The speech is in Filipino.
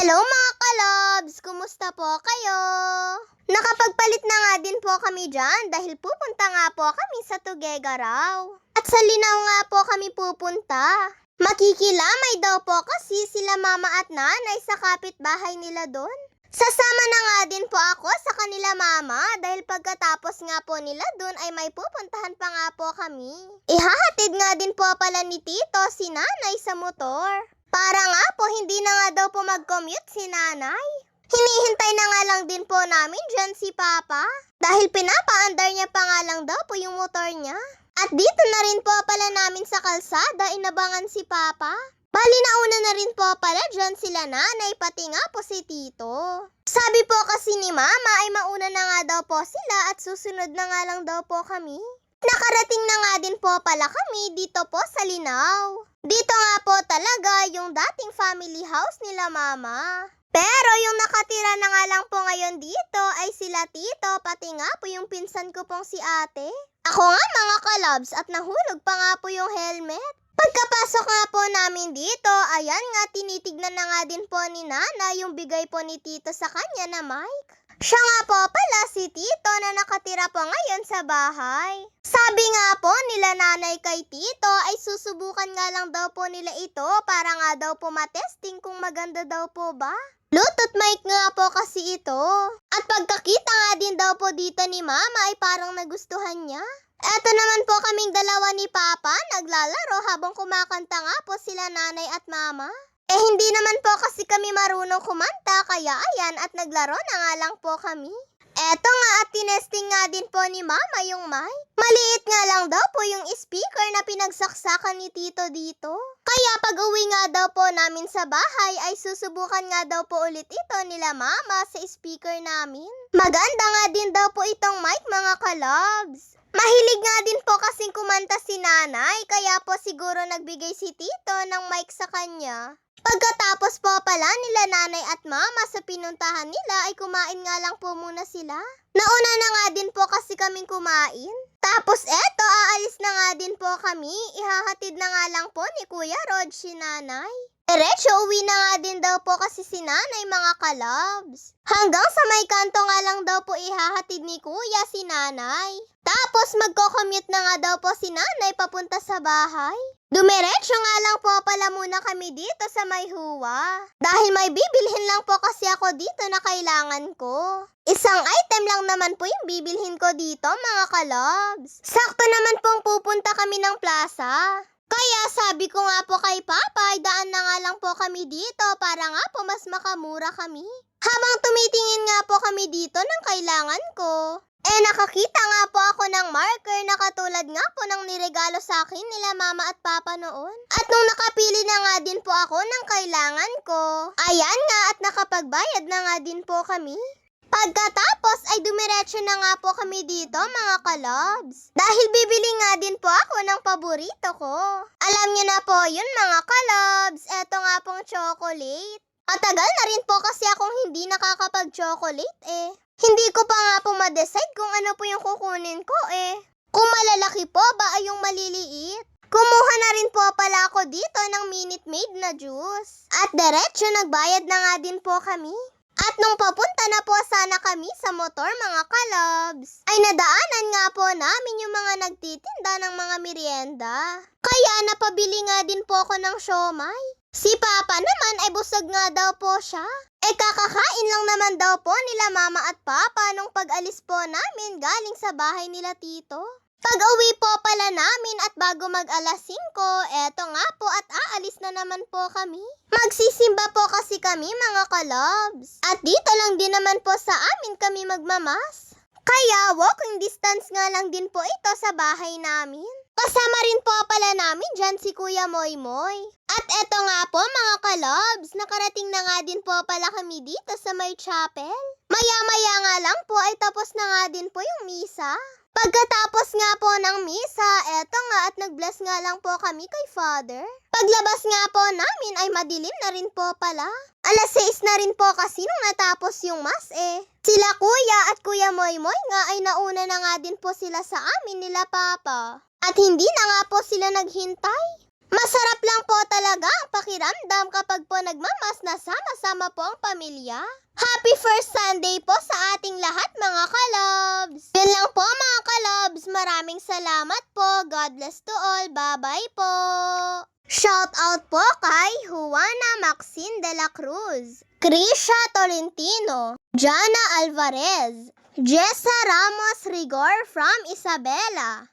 Hello mga kalabs! Kumusta po kayo? Nakapagpalit na nga din po kami dyan dahil pupunta nga po kami sa Tuguegarao. At sa Linao nga po kami pupunta. Makikilamay daw po kasi sila mama at nanay sa kapitbahay nila doon. Sasama na nga din po ako sa kanila mama dahil pagkatapos nga po nila doon ay may pupuntahan pa nga po kami. Ihahatid nga din po pala ni Tito si nanay sa motor. Para nga po hindi na nga daw po mag-commute si nanay. Hinihintay na nga lang din po namin dyan si Papa dahil pinapaandar niya pa nga lang daw po yung motor niya. At dito na rin po pala namin sa kalsada inabangan si Papa. Bali nauna na rin po pala dyan sila nanay pati nga po si Tito. Sabi po kasi ni Mama ay mauna na nga daw po sila at susunod na nga lang daw po kami. Nakarating na nga din po pala kami dito po sa Linao. Dito nga po talaga yung dating family house nila Mama. Pero yung nakatira na nga lang po ngayon dito ay sila Tito pati nga po yung pinsan ko pong si ate. Ako nga mga kalabs at nahulog pa nga po yung helmet. Pagkapasok nga po namin dito, ayan nga tinitignan na nga din po ni Nana yung bigay po ni Tito sa kanya na mic. Siya nga po pala si Tito na nakatira po ngayon sa bahay. Sabi nga po nila nanay kay Tito ay susubukan nga lang daw po nila ito para nga daw po matesting kung maganda daw po ba. Bluetooth mic nga po kasi ito. At pagkakita nga din daw po dito ni Mama ay parang nagustuhan niya. Eto naman po kaming dalawa ni Papa naglalaro habang kumakanta nga po sila nanay at mama. Hindi naman po kasi kami marunong kumanta kaya ayan at naglaro na nga lang po kami. Eto nga at tinesting nga din po ni Mama yung mic. Maliit nga lang daw po yung speaker na pinagsaksakan ni Tito dito. Kaya pag uwi nga daw po namin sa bahay ay susubukan nga daw po ulit ito nila Mama sa speaker namin. Maganda nga din daw po itong mic mga kalabs. Mahilig nga din po kasing kumanta si nanay, kaya po siguro nagbigay si Tito ng mic sa kanya. Pagkatapos po pala nila nanay at mama sa pinuntahan nila ay kumain nga lang po muna sila. Nauna na nga din po kasi kaming kumain. Tapos eto, aalis na nga din po kami. Ihahatid na nga lang po ni Kuya Rod si nanay. Diretso uwi na nga din daw po kasi si nanay mga kalabs. Hanggang sa may kanto nga lang daw po ihahatid ni Kuya si nanay. Tapos magko-commute na nga daw po si nanay papunta sa bahay. Dumiretso nga lang po pala muna kami dito sa may huwa. Dahil may bibilhin lang po kasi ako dito na kailangan ko. Isang item lang naman po yung bibilhin ko dito mga kalabs. Sakto naman pong pupunta kami ng plaza. Kaya sabi ko nga po kay Papa ay daan na nga lang po kami dito para nga po mas makamura kami. Habang tumitingin nga po kami dito ng kailangan ko. Nakakita nga po ako ng marker na katulad nga po ng niregalo sa akin nila Mama at Papa noon. At nung nakapili na nga din po ako ng kailangan ko, ayan nga at nakapagbayad na nga din po kami. Pagkatapos ay dumiretso na nga po kami dito mga kalabs. Dahil bibili nga din po ako ng paborito ko. Alam niyo na po yun mga kalabs, eto nga pong chocolate. Matagal na rin po kasi akong hindi nakakapag-chocolate Hindi ko pa nga po ma-decide kung ano po yung kukunin ko Kung malalaki po ba ay yung maliliit. Kumuha na rin po pala ako dito ng Minute Maid na juice. At diretso nagbayad na nga din po kami. At nung papunta na po sana kami sa motor mga kalabs, ay nadaanan nga po namin yung mga nagtitinda ng mga merienda. Kaya napabili nga din po ako ng siomay. Si Papa naman ay busog nga daw po siya. Kakakain lang naman daw po nila Mama at Papa nung pag-alis po namin galing sa bahay nila Tito. Pag-uwi po pala namin at bago mag-alas 5, eto nga po at aalis na naman po kami. Magsisimba po kasi kami mga kalabs. At dito lang din naman po sa amin kami magmamas. Kaya walking distance nga lang din po ito sa bahay namin. Kasama rin po pala namin dyan si Kuya Moymoy. At eto nga po mga kalabs, nakarating na nga din po pala kami dito sa may chapel. Maya-maya nga lang po ay tapos na nga din po yung misa. Pagkatapos nga po ng misa, eto nga at nag-bless nga lang po kami kay Father. Paglabas nga po namin ay madilim na rin po pala. Alas 6 na rin po kasi nung natapos yung mas Sila Kuya at Kuya Moymoy nga ay nauna na nga din po sila sa amin nila Papa. At hindi na nga po sila naghintay. Masarap lang po talaga ang pakiramdam kapag po nagmamas na sama-sama po ang pamilya. Happy first Sunday po sa ating lahat mga kalobs! Yun lang po mga kalobs. Maraming salamat po. God bless to all. Bye-bye po! Shout out po kay Juana Maxine de la Cruz, Krisha Tolentino, Jana Alvarez, Jessa Ramos Rigor from Isabela,